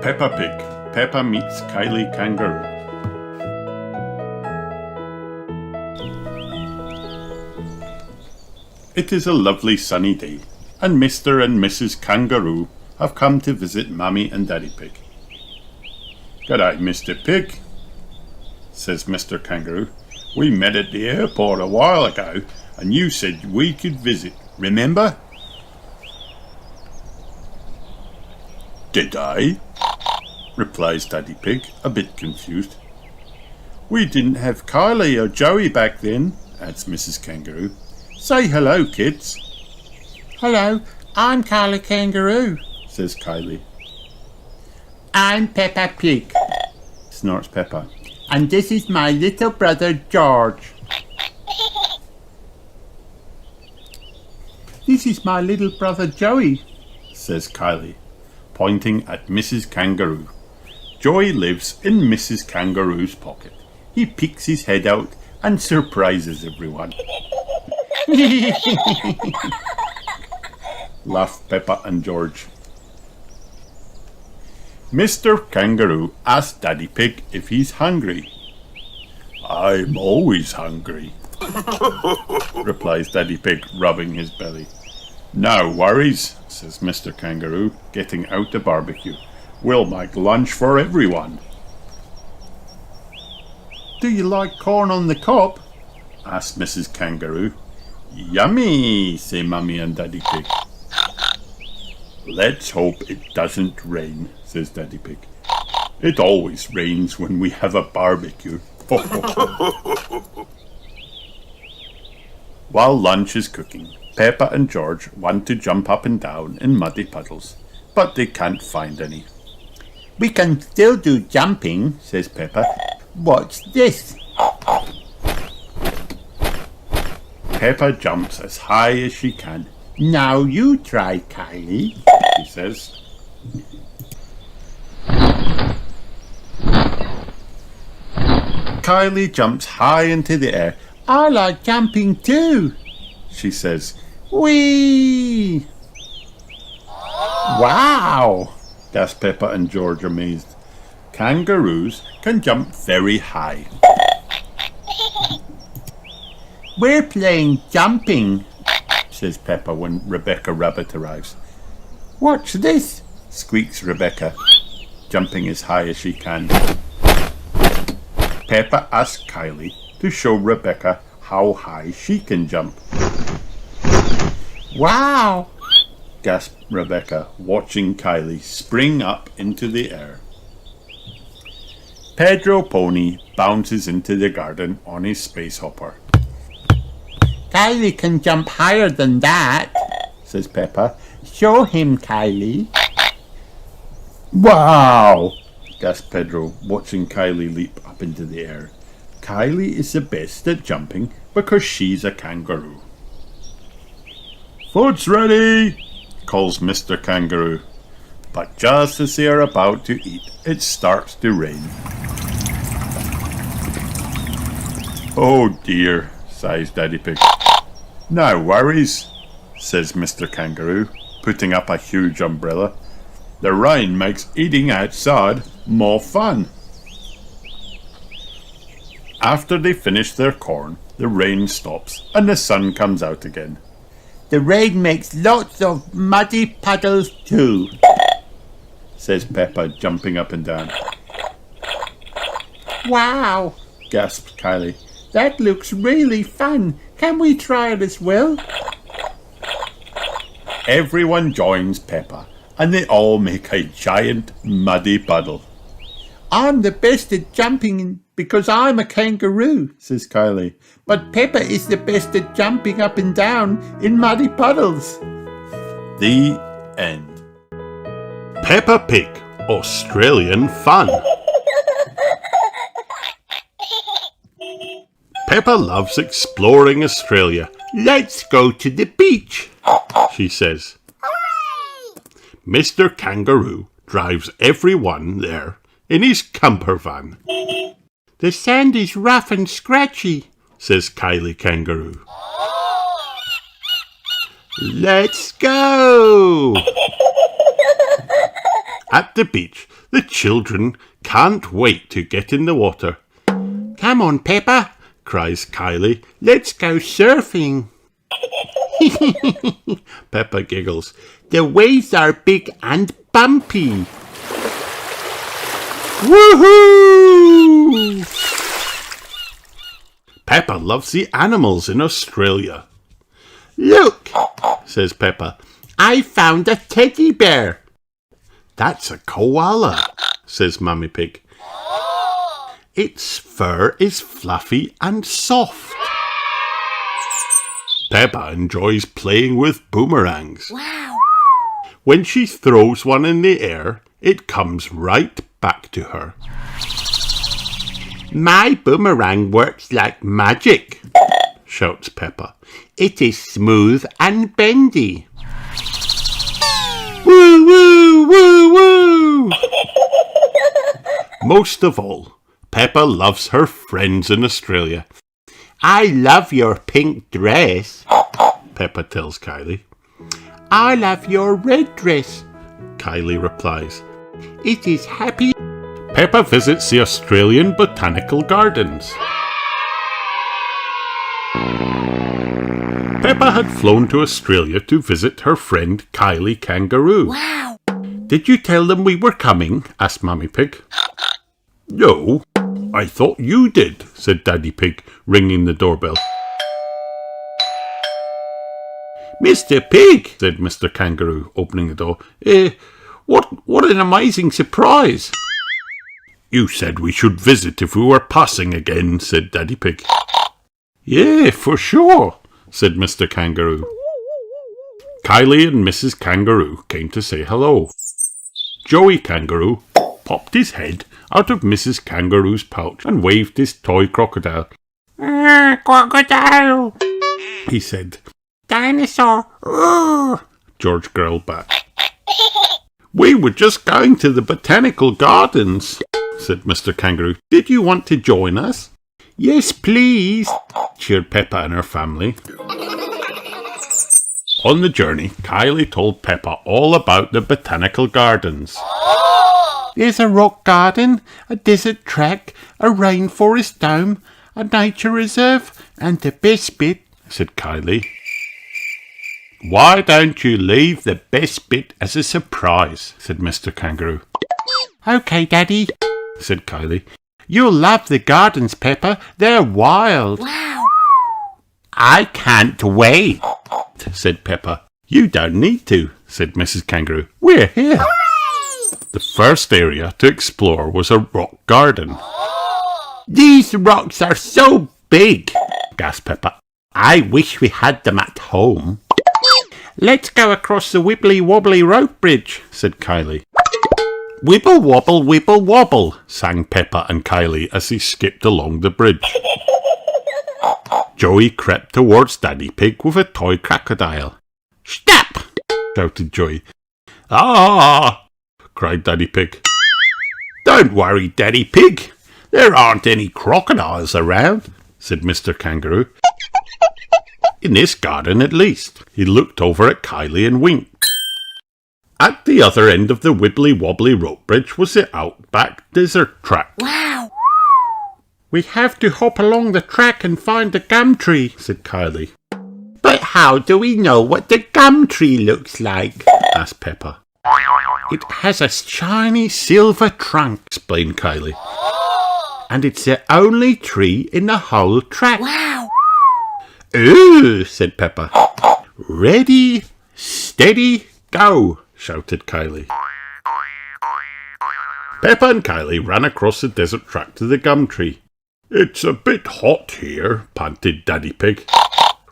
Peppa Pig. Peppa meets Kylie Kangaroo. It is a lovely sunny day, and Mr. and Mrs. Kangaroo have come to visit Mummy and Daddy Pig. "G'day, Mr. Pig," says Mr. Kangaroo. "We met at the airport a while ago, and you said we could visit, remember?" "Did I?" replies Daddy Pig, a bit confused. "We didn't have Kylie or Joey back then," adds Mrs. Kangaroo. "Say hello, kids." "Hello, I'm Kylie Kangaroo," says Kylie. "I'm Peppa Pig," snorts Peppa. "and this is my little brother George." "This is my little brother Joey," says Kylie, pointing at Mrs. Kangaroo. Joey lives in Mrs. Kangaroo's pocket. He peeks his head out and surprises everyone. Laugh Peppa and George. Mr. Kangaroo asks Daddy Pig if he's hungry. "I'm always hungry," replies Daddy Pig, rubbing his belly. "No worries," says Mr. Kangaroo, getting out the barbecue. "We'll make lunch for everyone." "Do you like corn on the cob?" asks Mrs. Kangaroo. "Yummy," say Mummy and Daddy Pig. "Let's hope it doesn't rain," says Daddy Pig. "It always rains when we have a barbecue." While lunch is cooking, Peppa and George want to jump up and down in muddy puddles, but they can't find any. "We can still do jumping," says Peppa. "What's this?" Peppa jumps as high as she can. "Now you try, Kylie," she says. Kylie jumps high into the air. "I like jumping too," she says. "Whee!" "Wow!" gasp Peppa and George, amazed. Kangaroos can jump very high. "We're playing jumping," says Peppa when Rebecca Rabbit arrives. "What's this?" squeaks Rebecca, jumping as high as she can. Peppa asks Kylie to show Rebecca how high she can jump. "Wow!" gasped Rebecca, watching Kylie spring up into the air. Pedro Pony bounces into the garden on his space hopper. "Kylie can jump higher than that," says Peppa. "Show him, Kylie." "Wow!" gasped Pedro, watching Kylie leap up into the air. Kylie is the best at jumping because she's a kangaroo. "Food's ready!" calls Mr. Kangaroo. But just as they are about to eat, it starts to rain. "Oh dear," sighs Daddy Pig. "No worries," says Mr. Kangaroo, putting up a huge umbrella. "The rain makes eating outside more fun." After they finish their corn, the rain stops and the sun comes out again. "The rain makes lots of muddy puddles too," says Peppa, jumping up and down. "Wow!" gasped Kylie. "That looks really fun. Can we try it as well?" Everyone joins Peppa and they all make a giant muddy puddle. "I'm the best at jumping because I'm a kangaroo," says Kylie. "But Peppa is the best at jumping up and down in muddy puddles." The end. Peppa Pig, Australian fun. Peppa loves exploring Australia. "Let's go to the beach," she says. Mr. Kangaroo drives everyone there in his camper van. "The sand is rough and scratchy," says Kylie Kangaroo. "Let's go!" At the beach, The children can't wait to get in the water. Come on, Peppa, cries Kylie. Let's go surfing. Peppa giggles. The waves are big and bumpy. Woohoo! Peppa loves the animals in Australia. Look, says Peppa, I found a teddy bear. That's a koala, says Mummy Pig. Its fur is fluffy and soft. Peppa enjoys playing with boomerangs. Wow. When she throws one in the air, it comes right back to her. My boomerang works like magic, shouts Peppa. It is smooth and bendy. Woo, woo, woo, woo! Most of all, Peppa loves her friends in Australia. I love your pink dress, Peppa tells Kylie. I love your red dress, Kylie replies. It is happy. Peppa visits the Australian Botanical Gardens. Peppa had flown to Australia to visit her friend Kylie Kangaroo. Wow. Did you tell them we were coming? Asked Mummy Pig. No, I thought you did, said Daddy Pig, ringing the doorbell. Mr. Pig, said Mr. Kangaroo, opening the door. What an amazing surprise. You said we should visit if we were passing again, said Daddy Pig. Yeah, for sure, said Mr. Kangaroo. Kylie and Mrs. Kangaroo came to say hello. Joey Kangaroo popped his head out of Mrs. Kangaroo's pouch and waved his toy crocodile. Crocodile, he said. Dinosaur, George growled back. We were just going to the Botanical Gardens, said Mr. Kangaroo. Did you want to join us? Yes, please, cheered Peppa and her family. On the journey, Kylie told Peppa all about the Botanical Gardens. There's a rock garden, a desert track, a rainforest dome, a nature reserve, and the best bit, said Kylie. Why don't you leave the best bit as a surprise, said Mr. Kangaroo. Okay, Daddy, said Kylie. You'll love the gardens, Peppa. They're wild. Wow. I can't wait, said Peppa. You don't need to, said Mrs. Kangaroo. We're here. Hooray! The first area to explore was a rock garden. These rocks are so big, gasped Peppa. I wish we had them at home. Let's go across the wibbly-wobbly rope bridge, said Kylie. Wibble wobble, wibble wobble, sang Peppa and Kylie as they skipped along the bridge. Joey crept towards Daddy Pig with a toy crocodile. Stop! shouted Joey. Ah! cried Daddy Pig. Don't worry, Daddy Pig. There aren't any crocodiles around, said Mr. Kangaroo. In this garden, at least. He looked over at Kylie and winked. At the other end of the wibbly-wobbly rope bridge was the Outback desert track. Wow. We have to hop along the track and find the gum tree, said Kylie. But how do we know what the gum tree looks like? asked Peppa. It has a shiny silver trunk, explained Kylie. And it's the only tree in the whole track. Wow. Ooh, said Peppa. Ready, steady, go, shouted Kylie. Peppa and Kylie ran across the desert track to the gum tree. It's a bit hot here, panted Daddy Pig.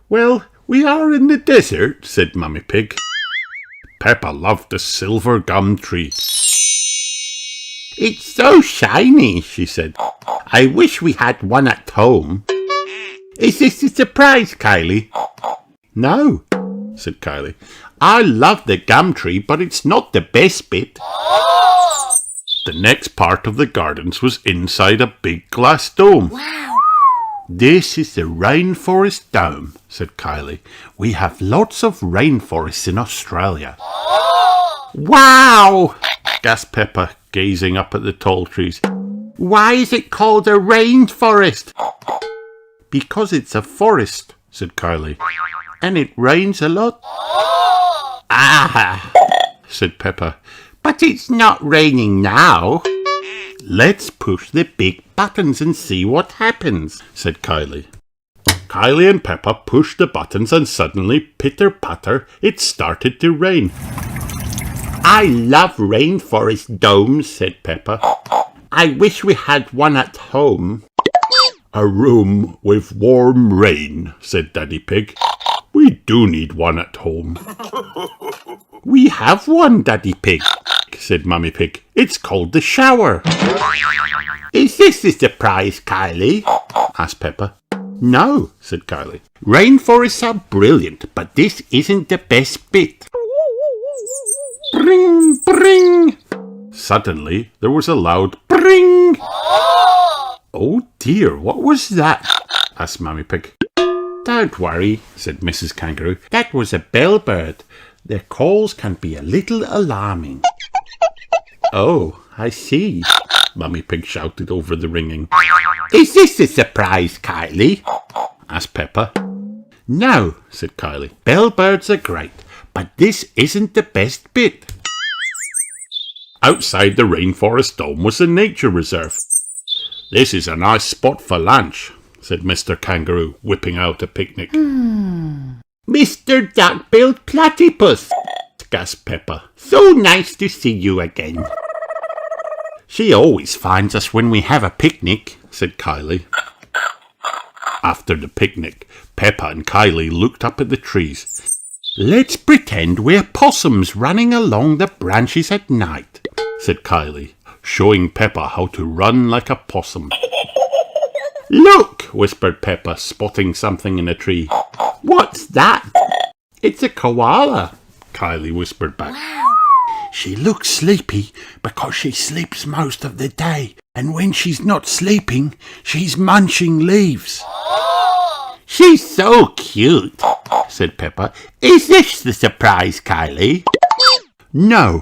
Well, we are in the desert, said Mummy Pig. Peppa loved the silver gum tree. It's so shiny, she said. I wish we had one at home. Is this a surprise, Kylie? No, said Kylie. I love the gum tree, but it's not the best bit. The next part of the gardens was inside a big glass dome. Wow. This is the rainforest dome, said Kylie. We have lots of rainforests in Australia. Wow! gasped Peppa, gazing up at the tall trees. Why is it called a rainforest? Because it's a forest, said Kylie. And it rains a lot? Ah, said Peppa. But it's not raining now. Let's push the big buttons and see what happens, said Kylie. Kylie and Peppa pushed the buttons and suddenly, pitter-patter, it started to rain. I love rainforest domes, said Peppa. I wish we had one at home. A room with warm rain, said Daddy Pig. We do need one at home. We have one, Daddy Pig, said Mummy Pig. It's called the shower. Is this the surprise, Kylie? asked Peppa. No, said Kylie. Rainforests are brilliant, but this isn't the best bit. Bring, bring. Suddenly, there was a loud bring. Oh dear, what was that? asked Mummy Pig. Don't worry, said Mrs. Kangaroo. That was a bellbird. Their calls can be a little alarming. Oh, I see, Mummy Pig shouted over the ringing. Is this a surprise, Kylie? asked Peppa. No, said Kylie. Bellbirds are great, but this isn't the best bit. Outside the rainforest dome was a nature reserve. This is a nice spot for lunch, said Mr. Kangaroo, whipping out a picnic. Mr. Duck-billed Platypus, gasped Peppa. So nice to see you again. She always finds us when we have a picnic, said Kylie. After the picnic, Peppa and Kylie looked up at the trees. Let's pretend we're possums running along the branches at night, said Kylie, showing Peppa how to run like a possum. Look, whispered Peppa, spotting something in a tree. What's that? It's a koala, Kylie whispered back. Wow. She looks sleepy because she sleeps most of the day, and when she's not sleeping, she's munching leaves. She's so cute, said Peppa. Is this the surprise, Kylie? No,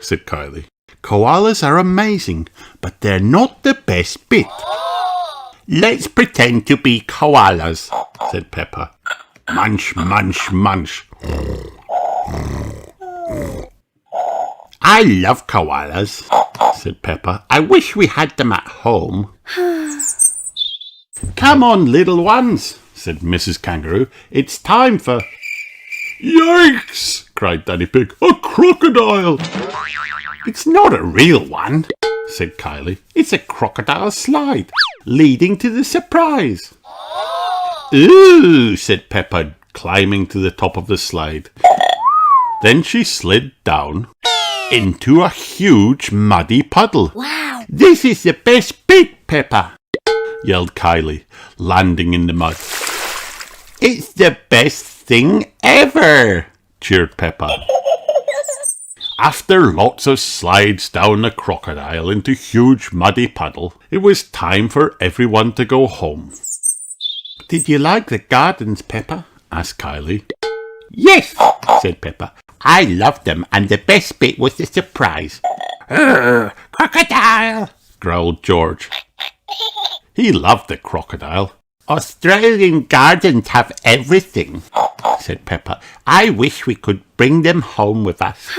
said Kylie. Koalas are amazing, but they're not the best bit. Let's pretend to be koalas, said Peppa. Munch, munch, munch. I love koalas, said Peppa. I wish we had them at home. Come on, little ones, said Mrs. Kangaroo. It's time for... Yikes! cried Daddy Pig. A crocodile! It's not a real one, said Kylie. It's a crocodile slide, leading to the surprise. Ooh, said Peppa, climbing to the top of the slide. Then she slid down into a huge muddy puddle. Wow! This is the best bit, Peppa, yelled Kylie, landing in the mud. It's the best thing ever, cheered Peppa. After lots of slides down the crocodile into huge muddy puddle, it was time for everyone to go home. Did you like the gardens, Peppa? asked Kylie. Yes, said Peppa. I loved them, and the best bit was the surprise. Crocodile, growled George. He loved the crocodile. Australian gardens have everything, said Peppa. I wish we could bring them home with us.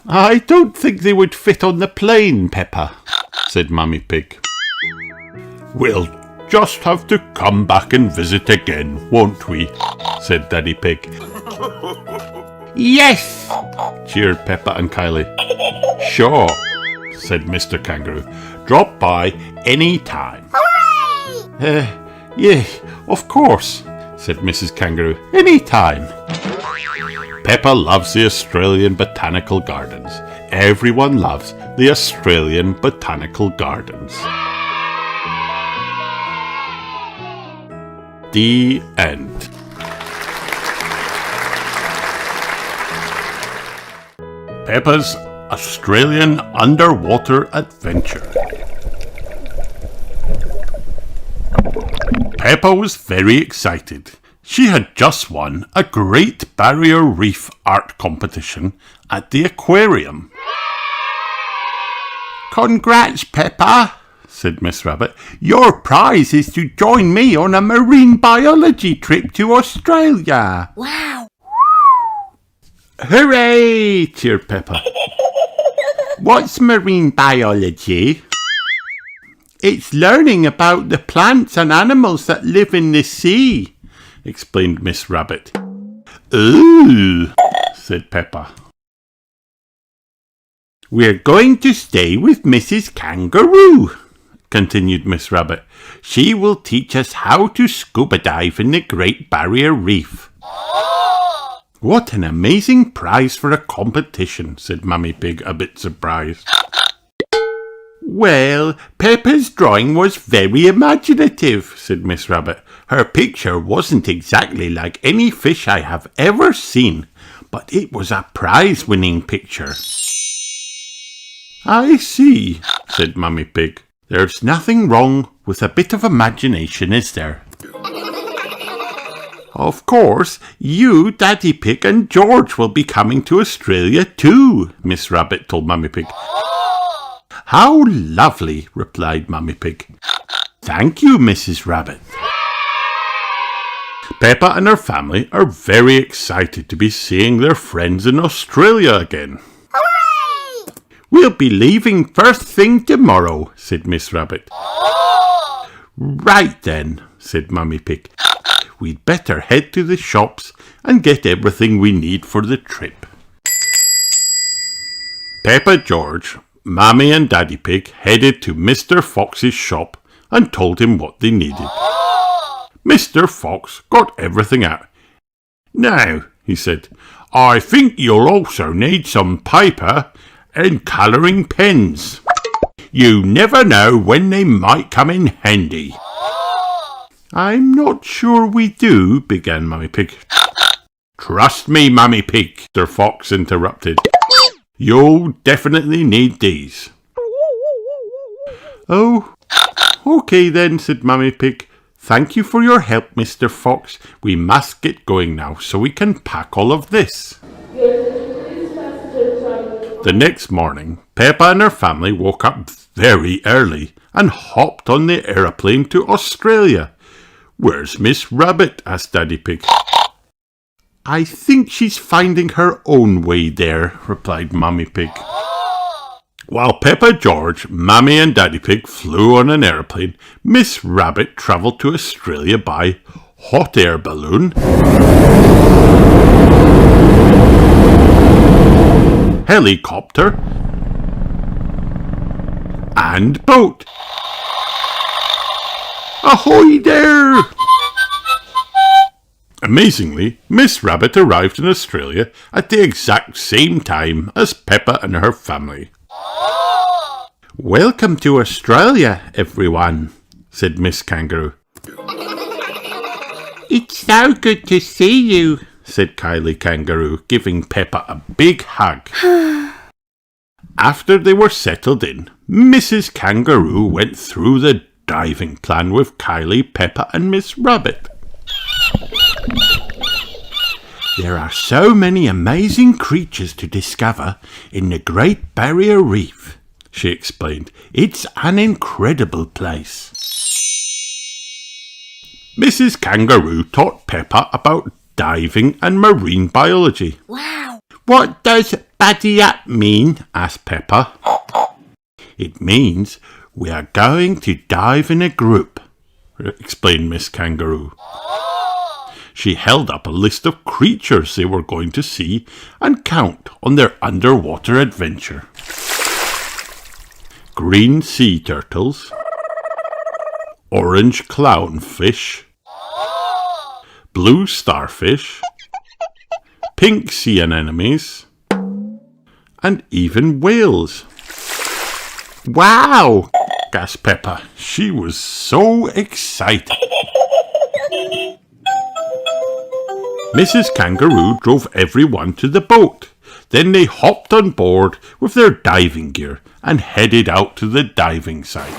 I don't think they would fit on the plane, Peppa, said Mummy Pig. We'll just have to come back and visit again, won't we? said Daddy Pig. Yes, cheered Peppa and Kylie. Sure, said Mr. Kangaroo. Drop by any time. Hooray! Yeah, of course, said Mrs. Kangaroo. Any time. Peppa loves the Australian Botanical Gardens. Everyone loves the Australian Botanical Gardens. The end. Peppa's Australian Underwater Adventure. Peppa was very excited. She had just won a Great Barrier Reef art competition at the aquarium. Congrats, Peppa, said Miss Rabbit. Your prize is to join me on a marine biology trip to Australia. Wow! Hooray, cheered Peppa. What's marine biology? It's learning about the plants and animals that live in the sea, explained Miss Rabbit. Ooh, said Peppa. We're going to stay with Mrs. Kangaroo, continued Miss Rabbit. She will teach us how to scuba dive in the Great Barrier Reef. What an amazing prize for a competition, said Mummy Pig, a bit surprised. Well, Peppa's drawing was very imaginative, said Miss Rabbit. Her picture wasn't exactly like any fish I have ever seen, but it was a prize-winning picture. I see, said Mummy Pig. There's nothing wrong with a bit of imagination, is there? Of course, you, Daddy Pig and George will be coming to Australia too, Miss Rabbit told Mummy Pig. How lovely, replied Mummy Pig. Thank you, Mrs. Rabbit. Peppa and her family are very excited to be seeing their friends in Australia again. Hooray! We'll be leaving first thing tomorrow, said Miss Rabbit. Right then, said Mummy Pig. We'd better head to the shops and get everything we need for the trip. Peppa, George, Mummy and Daddy Pig headed to Mr. Fox's shop and told him what they needed. Mr. Fox got everything out. Now, he said, I think you'll also need some paper and colouring pens. You never know when they might come in handy. I'm not sure we do, began Mummy Pig. Trust me, Mummy Pig, Mr. Fox interrupted. You'll definitely need these. Oh, okay then, said Mummy Pig. Thank you for your help, Mr. Fox. We must get going now so we can pack all of this. The next morning, Peppa and her family woke up very early and hopped on the aeroplane to Australia. Where's Miss Rabbit? Asked Daddy Pig. I think she's finding her own way there, replied Mummy Pig. While Peppa, George, Mummy and Daddy Pig flew on an aeroplane, Miss Rabbit travelled to Australia by hot air balloon, helicopter and boat. Ahoy there! Amazingly, Miss Rabbit arrived in Australia at the exact same time as Peppa and her family. Welcome to Australia, everyone, said Miss Kangaroo. It's so good to see you, said Kylie Kangaroo, giving Peppa a big hug. After they were settled in, Mrs. Kangaroo went through the diving plan with Kylie, Peppa and Miss Rabbit. There are so many amazing creatures to discover in the Great Barrier Reef, she explained. It's an incredible place. Mrs. Kangaroo taught Peppa about diving and marine biology. Wow! What does buddy up mean? Asked Peppa. It means we are going to dive in a group, explained Miss Kangaroo. She held up a list of creatures they were going to see and count on their underwater adventure. Green sea turtles, orange clownfish, blue starfish, pink sea anemones, and even whales. Wow! Gasped Peppa. She was so excited. Mrs. Kangaroo drove everyone to the boat. Then they hopped on board with their diving gear and headed out to the diving site.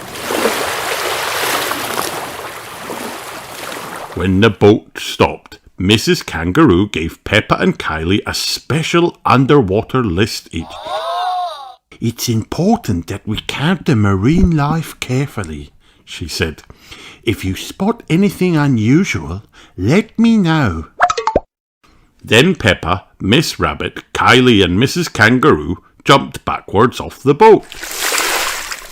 When the boat stopped, Mrs. Kangaroo gave Peppa and Kylie a special underwater list each. It's important that we count the marine life carefully, she said. If you spot anything unusual, let me know. Then Peppa, Miss Rabbit, Kylie and Mrs. Kangaroo jumped backwards off the boat.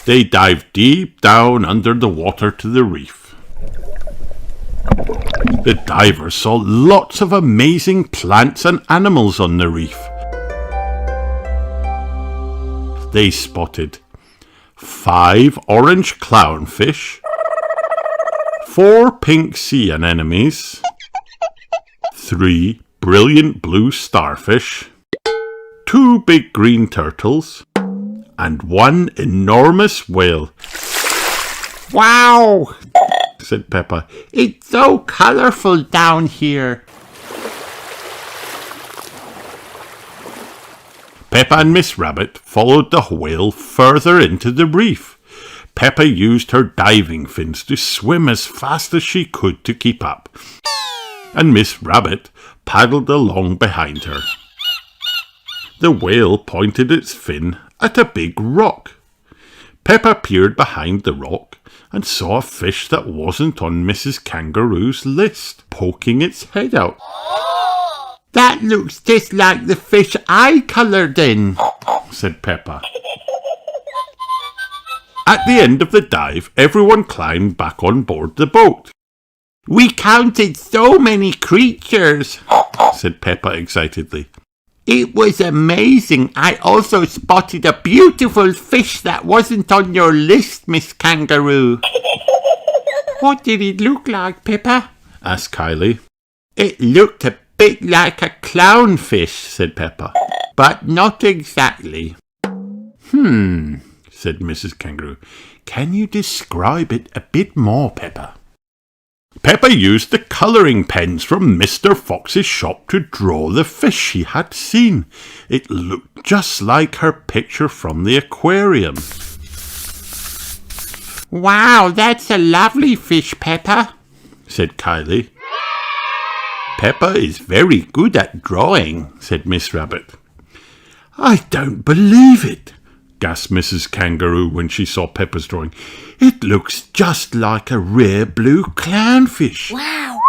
They dived deep down under the water to the reef. The divers saw lots of amazing plants and animals on the reef. They spotted 5 orange clownfish, 4 pink sea anemones, 3 brilliant blue starfish, 2 big green turtles, and 1 enormous whale. Wow, said Peppa. it's so colourful down here. Peppa and Miss Rabbit followed the whale further into the reef. Peppa used her diving fins to swim as fast as she could to keep up, and Miss Rabbit paddled along behind her. The whale pointed its fin at a big rock. Peppa peered behind the rock and saw a fish that wasn't on Mrs. Kangaroo's list, poking its head out. That looks just like the fish I coloured in, said Peppa. At the end of the dive, everyone climbed back on board the boat. We counted so many creatures, said Peppa excitedly. It was amazing. I also spotted a beautiful fish that wasn't on your list, Miss Kangaroo. What did it look like, Peppa? asked Kylie. It looked a bit like a clownfish, said Peppa, but not exactly. Said Mrs. Kangaroo. Can you describe it a bit more, Peppa? Peppa used the colouring pens from Mr. Fox's shop to draw the fish she had seen. It looked just like her picture from the aquarium. Wow, that's a lovely fish, Peppa, said Kylie. Peppa is very good at drawing, said Miss Rabbit. I don't believe it, gasped Mrs. Kangaroo when she saw Peppa's drawing. It looks just like a rare blue clownfish. Wow.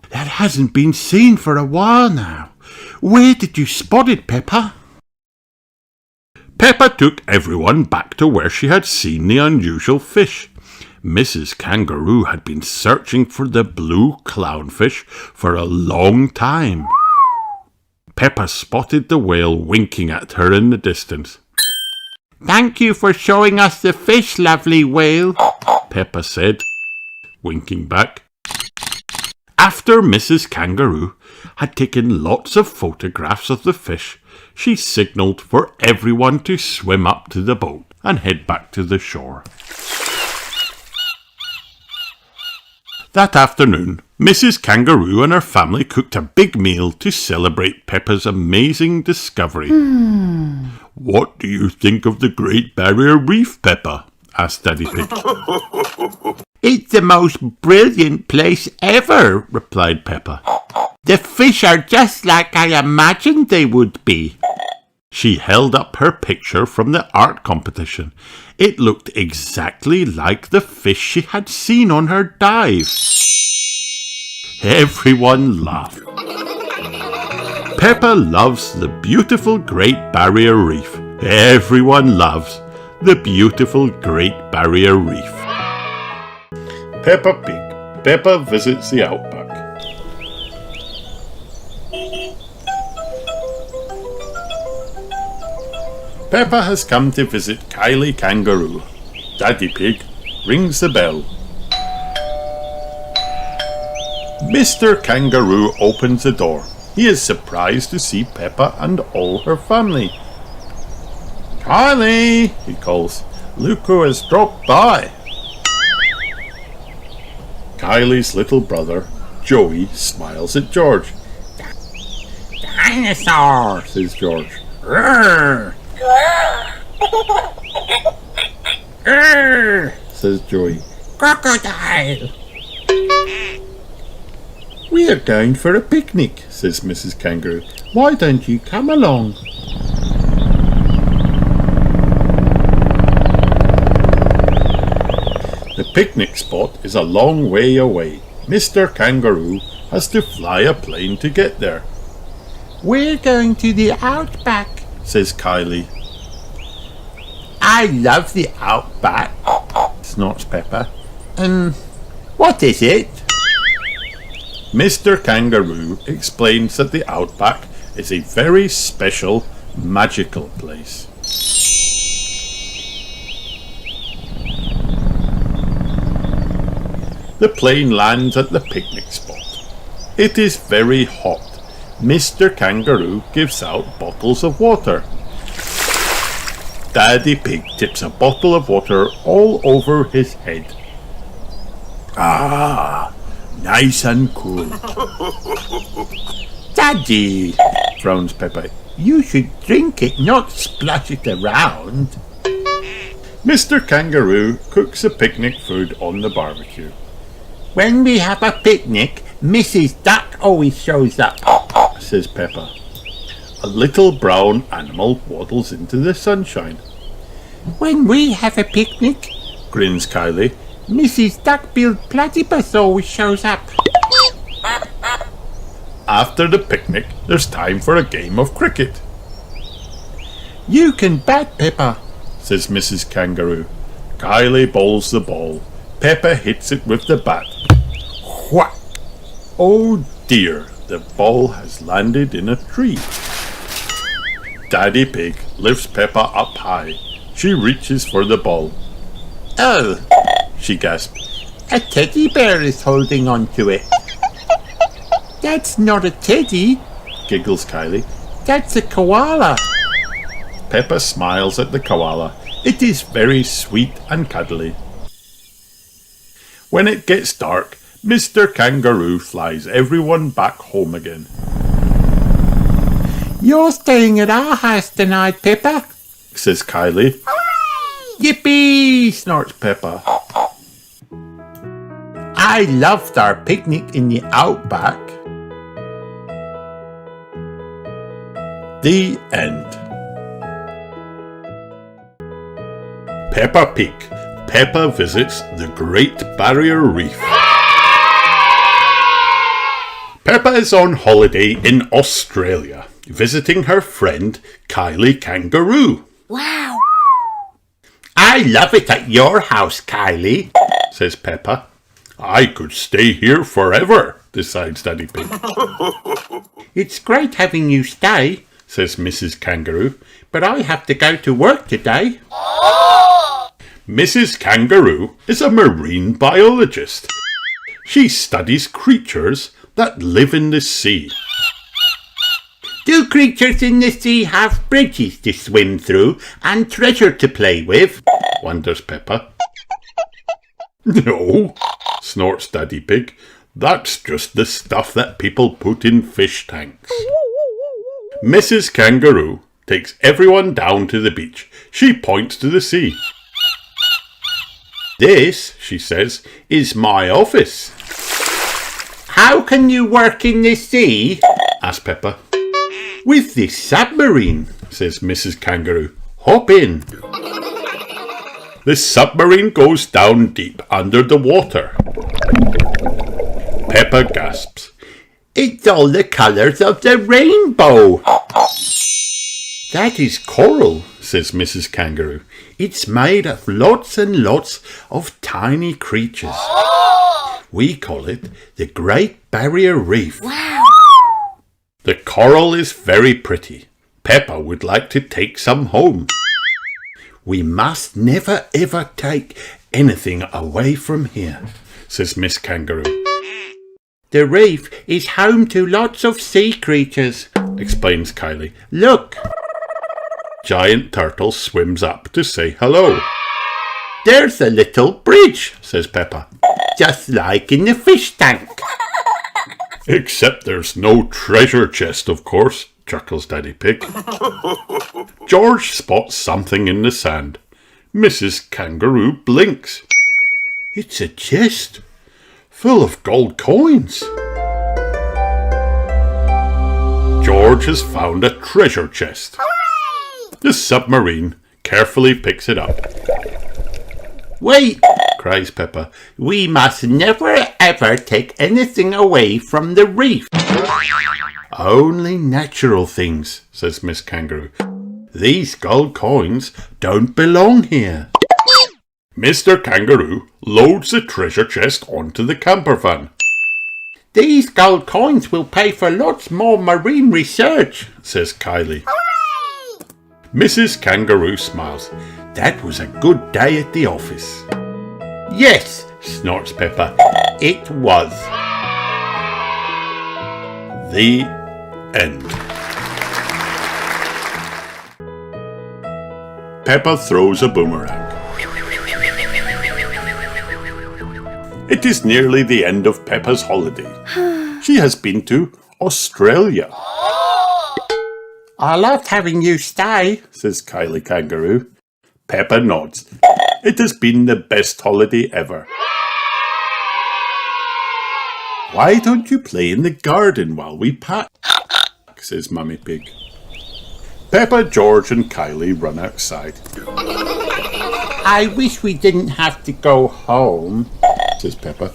That hasn't been seen for a while now. Where did you spot it, Peppa? Peppa took everyone back to where she had seen the unusual fish. Mrs. Kangaroo had been searching for the blue clownfish for a long time. Peppa spotted the whale winking at her in the distance. Thank you for showing us the fish, lovely whale, Peppa said, winking back. After Mrs. Kangaroo had taken lots of photographs of the fish, she signalled for everyone to swim up to the boat and head back to the shore. That afternoon, Mrs. Kangaroo and her family cooked a big meal to celebrate Peppa's amazing discovery. What do you think of the Great Barrier Reef, Peppa? Asked Daddy Pig. It's the most brilliant place ever, replied Peppa. The fish are just like I imagined they would be. She held up her picture from the art competition. It looked exactly like the fish she had seen on her dive. Everyone laughed. Peppa loves the beautiful Great Barrier Reef. Everyone loves the beautiful Great Barrier Reef. Peppa Pig. Peppa visits the Outback. Peppa has come to visit Kylie Kangaroo. Daddy Pig rings the bell. Mr. Kangaroo opens the door. He is surprised to see Peppa and all her family. Kylie, he calls, look who has dropped by. Kylie's little brother, Joey, smiles at George. Dinosaur, Says George. Grrr. Grrr. Says Joey. Crocodile. We are going for a picnic, says Mrs. Kangaroo. Why don't you come along? picnic spot is a long way away. Mr. Kangaroo has to fly a plane to get there, We're going to the Outback. says Kylie. I love the Outback, Snorts Peppa. What is it? Mr. Kangaroo explains that the Outback is a very special, magical place. The plane lands at the picnic spot. It is very hot. Mr. Kangaroo gives out bottles of water. Daddy Pig tips a bottle of water all over his head. Ah, nice and cool. Daddy, Frowns Peppa. you should drink it, not splash it around. Mr. Kangaroo cooks the picnic food on the barbecue. When we have a picnic, Mrs. Duck always shows up. Says Peppa. A little brown animal waddles into the sunshine. When we have a picnic, Grins Kylie. Mrs. Duck-billed Platypus always shows up. After the picnic, there's time for a game of cricket, You can bat, Peppa. says Mrs. Kangaroo. Kylie bowls the ball. Peppa hits it with the bat. Whack! Oh dear, the ball has landed in a tree. Daddy Pig lifts Peppa up high. She reaches for the ball. Oh, She gasps. a teddy bear is holding on to it. That's not a teddy, Giggles Kylie. that's a koala. Peppa smiles at the koala. It is very sweet and cuddly. When it gets dark, Mr. Kangaroo flies everyone back home again. You're staying at our house tonight, Peppa. Says Kylie. Yippee! Snorts Peppa. I loved our picnic in the Outback. The end. Peppa Pig. Peppa visits the Great Barrier Reef. Peppa is on holiday in Australia, visiting her friend Kylie Kangaroo. Wow! I love it at your house, Kylie, Says Peppa. I could stay here forever, decides Daddy Pig. It's great having you stay, Says Mrs. Kangaroo. but I have to go to work today. Mrs. Kangaroo is a marine biologist. She studies creatures that live in the sea. Do creatures in the sea have bridges to swim through and treasure to play with? Wonders Peppa. No, snorts Daddy Pig. That's just the stuff that people put in fish tanks. Mrs. Kangaroo takes everyone down to the beach. She points to the sea. This, she says, is my office, How can you work in the sea? asks Peppa. With this submarine. Says Mrs. Kangaroo. Hop in. The submarine goes down deep under the water. Peppa gasps. It's all the colours of the rainbow. That is coral, says Mrs. Kangaroo. It's made of lots and lots of tiny creatures. We call it the Great Barrier Reef. Wow! The coral is very pretty. Peppa would like to take some home. We must never ever take anything away from here, says Miss Kangaroo. The reef is home to lots of sea creatures, Explains Kylie. Look, Giant Turtle swims up to say hello. there's a little bridge, Says Peppa. just like in the fish tank. Except there's no treasure chest, of course, chuckles Daddy Pig. George spots something in the sand. Mrs. Kangaroo blinks. It's a chest full of gold coins. George has found a treasure chest. The submarine carefully picks it up. Wait, cries Peppa. We must never ever take anything away from the reef. Only natural things, says Miss Kangaroo. These gold coins don't belong here. Mr. Kangaroo loads the treasure chest onto the camper van. These gold coins will pay for lots more marine research, says Kylie. Mrs. Kangaroo smiles. That was a good day at the office. Yes, Snorts Peppa. it was. The end. Peppa throws a boomerang. It is nearly the end of Peppa's holiday. She has been to Australia, I loved having you stay. says Kylie Kangaroo. Peppa nods. It has been the best holiday ever. Why don't you play in the garden while we pack? Says Mummy Pig. Peppa, George and Kylie run outside. I wish we didn't have to go home, Says Peppa.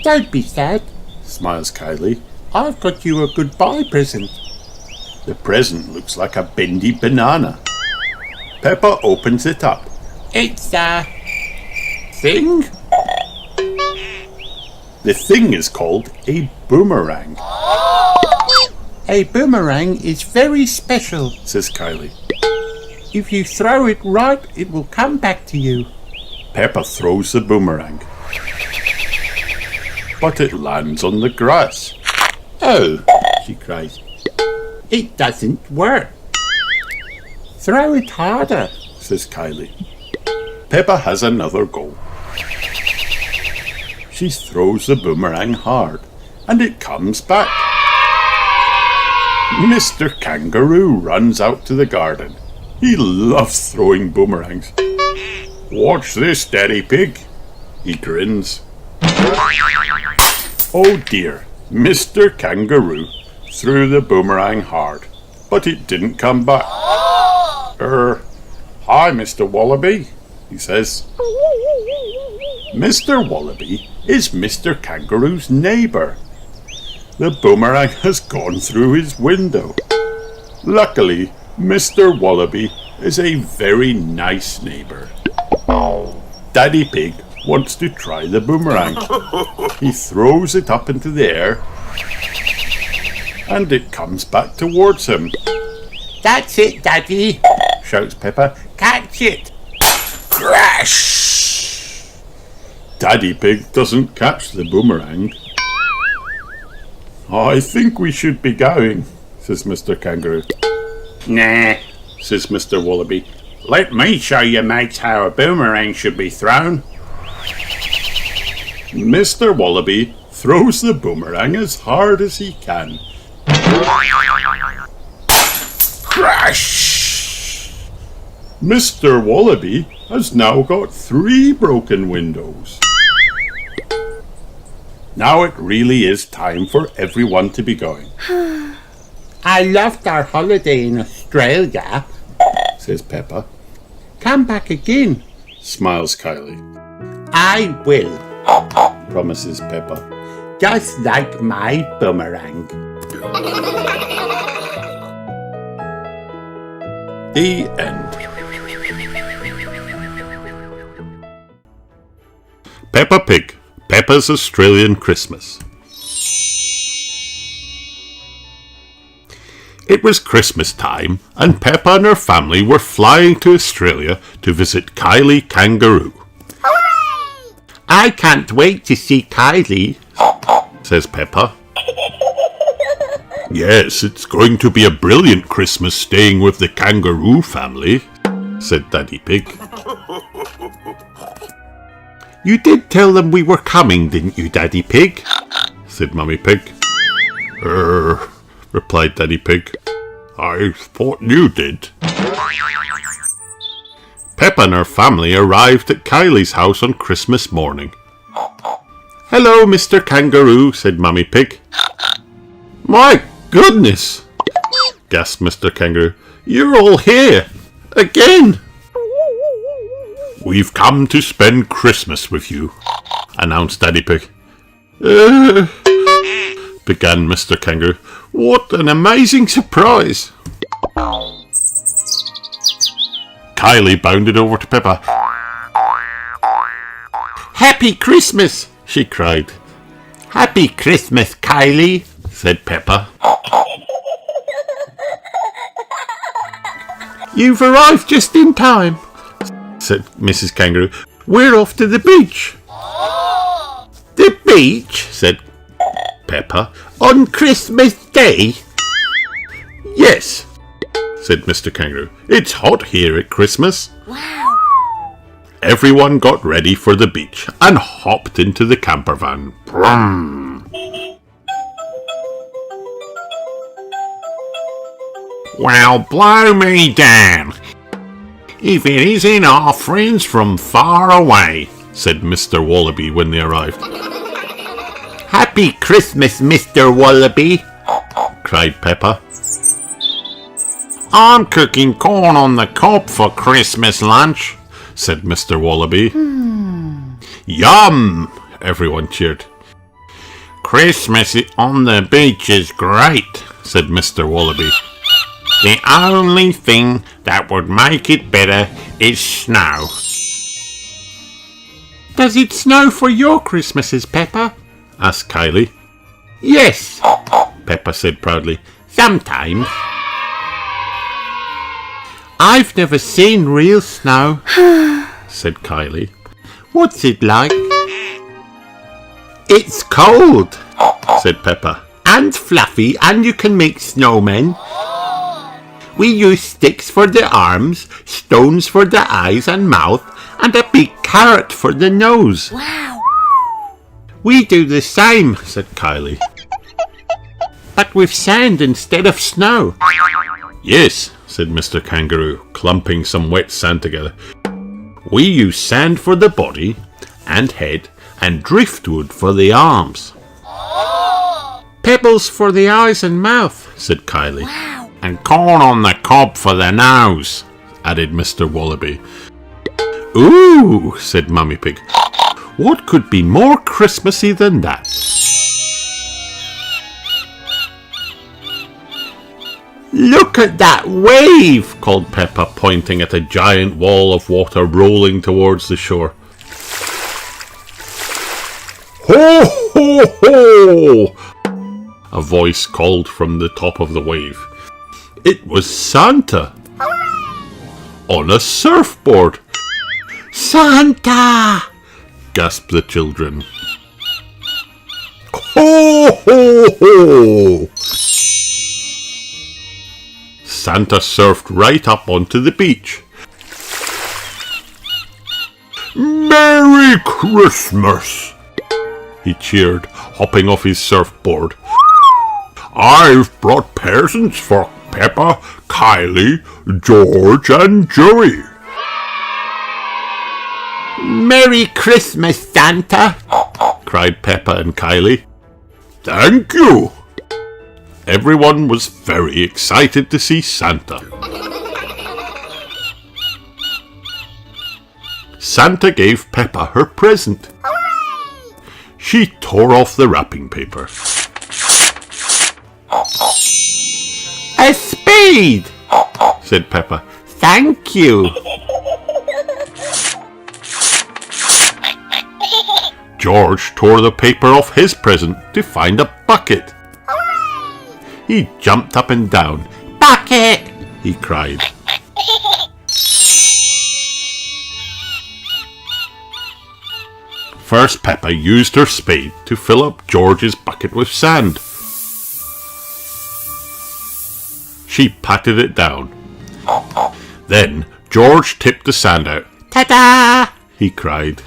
Don't be sad. Smiles Kylie. I've got you a goodbye present. The present looks like a bendy banana. Peppa opens it up. It's a thing. The thing is called a boomerang, A boomerang is very special. says Kylie. If you throw it right, it will come back to you. Peppa throws the boomerang, but it lands on the grass. Oh, She cries. it doesn't work. Throw it harder. Says Kylie. Peppa has another go. She throws the boomerang hard, and it comes back. Mr. Kangaroo runs out to the garden. He loves throwing boomerangs. Watch this, Daddy Pig. He grins. Oh dear, Mr. Kangaroo threw the boomerang hard, but it didn't come back. Hi, Mr. Wallaby, he says. Mr. Wallaby is Mr. Kangaroo's neighbour. The boomerang has gone through his window. Luckily, Mr. Wallaby is a very nice neighbour. Daddy Pig wants to try the boomerang. He throws it up into the air and it comes back towards him. That's it, Daddy. Shouts Peppa. Catch it. Crash! Daddy Pig doesn't catch the boomerang. I think we should be going, says Mr. Kangaroo. Nah, Says Mr. Wallaby. let me show you mates how a boomerang should be thrown. Mr. Wallaby throws the boomerang as hard as he can. Crash! Mr. Wallaby has now got 3 broken windows. Now it really is time for everyone to be going, I loved our holiday in Australia. says Peppa. Come back again. Smiles Kylie. I will. Promises Peppa. Just like my boomerang. The end. Peppa Pig, Peppa's Australian Christmas. It was Christmas time, and Peppa and her family were flying to Australia to visit Kylie Kangaroo. I can't wait to see Kylie, Says Peppa. Yes, it's going to be a brilliant Christmas staying with the Kangaroo family, said Daddy Pig. You did tell them we were coming, didn't you, Daddy Pig? Said Mummy Pig. Replied Daddy Pig. I thought you did. Peppa and her family arrived at Kylie's house on Christmas morning. Hello, Mr. Kangaroo, said Mummy Pig. My goodness, gasped Mr. Kangaroo. You're all here. Again. We've come to spend Christmas with you, announced Daddy Pig. Began Mr. Kangaroo. What an amazing surprise! Kylie bounded over to Peppa. Happy Christmas, she cried. Happy Christmas, Kylie, said Peppa. You've arrived just in time, said Mrs. Kangaroo. We're off to the beach. The beach, said Peppa. On Christmas Day? Yes, said Mr. Kangaroo. It's hot here at Christmas. Wow. Everyone got ready for the beach and hopped into the camper van. Brum. Well, blow me down if it isn't our friends from far away, said Mr. Wallaby when they arrived. Happy Christmas, Mr. Wallaby, cried Peppa. I'm cooking corn on the cob for Christmas lunch, said Mr. Wallaby. Yum! Everyone cheered. Christmas on the beach is great, said Mr. Wallaby. The only thing that would make it better is snow. Does it snow for your Christmases, Peppa? asked Kylie. Yes, Peppa said proudly. Sometimes. I've never seen real snow, said Kylie. What's it like? It's cold, said Peppa. And fluffy, and you can make snowmen. We use sticks for the arms, stones for the eyes and mouth, and a big carrot for the nose. Wow. We do the same, said Kylie. But with sand instead of snow. Yes, said Mr. Kangaroo, clumping some wet sand together. We use sand for the body and head and driftwood for the arms. Pebbles for the eyes and mouth, said Kylie. Wow. And corn on the cob for the nose, added Mr. Wallaby. Ooh, said Mummy Pig. What could be more Christmassy than that? Look at that wave, called Peppa, pointing at a giant wall of water rolling towards the shore. Ho, ho, ho! A voice called from the top of the wave. It was Santa! On a surfboard! Santa! gasped the children. Ho, ho, ho! Santa surfed right up onto the beach. Merry Christmas! He cheered, hopping off his surfboard. I've brought presents for Peppa, Kylie, George and Joey. Merry Christmas, Santa! cried Peppa and Kylie. Thank you! Everyone was very excited to see Santa. Santa gave Peppa her present. She tore off the wrapping paper. A spade, said Peppa. Thank you. George tore the paper off his present to find a bucket. He jumped up and down. Bucket, he cried. First, Peppa used her spade to fill up George's bucket with sand. She patted it down. Then George tipped the sand out. Ta-da! He cried.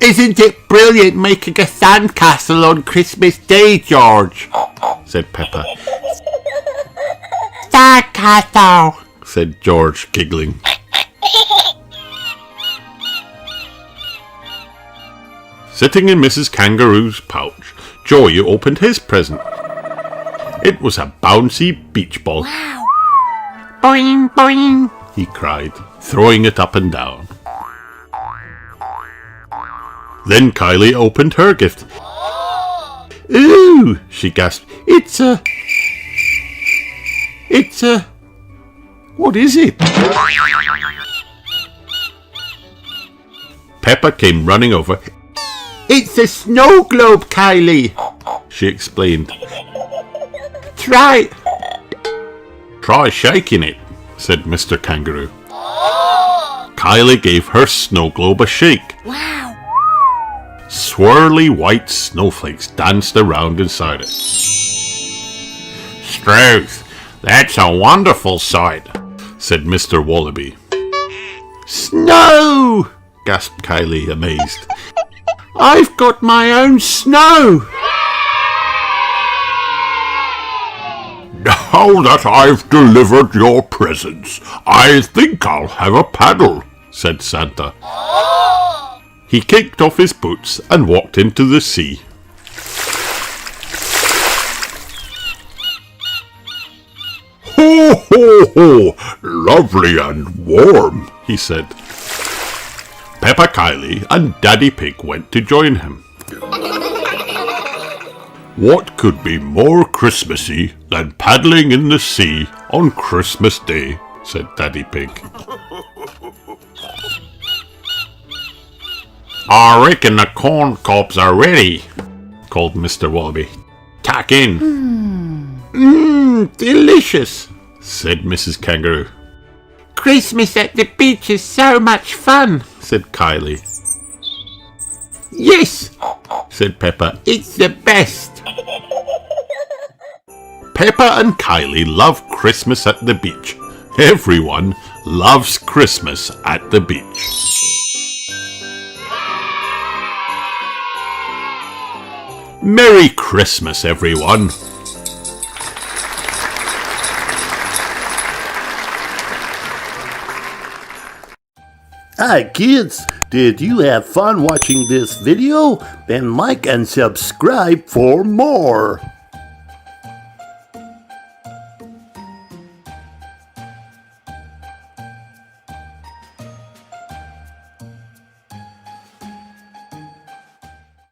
Isn't it brilliant making a sandcastle on Christmas Day, George? said Peppa. Sandcastle, said George, giggling. Sitting in Mrs. Kangaroo's pouch, Joey opened his present. It was a bouncy beach ball. Wow. Boing, boing, he cried. throwing it up and down. Then Kylie opened her gift. Ooh, she gasped. It's a... What is it? Peppa came running over. It's a snow globe, Kylie, She explained. Try. Try shaking it, said Mr. Kangaroo. Kylie gave her snow globe a shake. Wow. Swirly white snowflakes danced around inside it. Struth, that's a wonderful sight, said Mr. Wallaby. Snow! Gasped Kylie, amazed. I've got my own snow! Now that I've delivered your presents, I think I'll have a paddle, said Santa. He kicked off his boots and walked into the sea. Ho, ho, ho! Lovely and warm, he said. Peppa, Kylie and Daddy Pig went to join him. What could be more Christmassy than paddling in the sea on Christmas Day, said Daddy Pig. I reckon the corn cobs are ready, called Mr. Wallaby. Tuck in. Delicious, said Mrs. Kangaroo. Christmas at the beach is so much fun, Said Kylie. Yes, Said Peppa. it's the best. Peppa and Kylie love Christmas at the beach. Everyone loves Christmas at the beach. Merry Christmas, everyone. Hi kids, did you have fun watching this video? Then like and subscribe for more.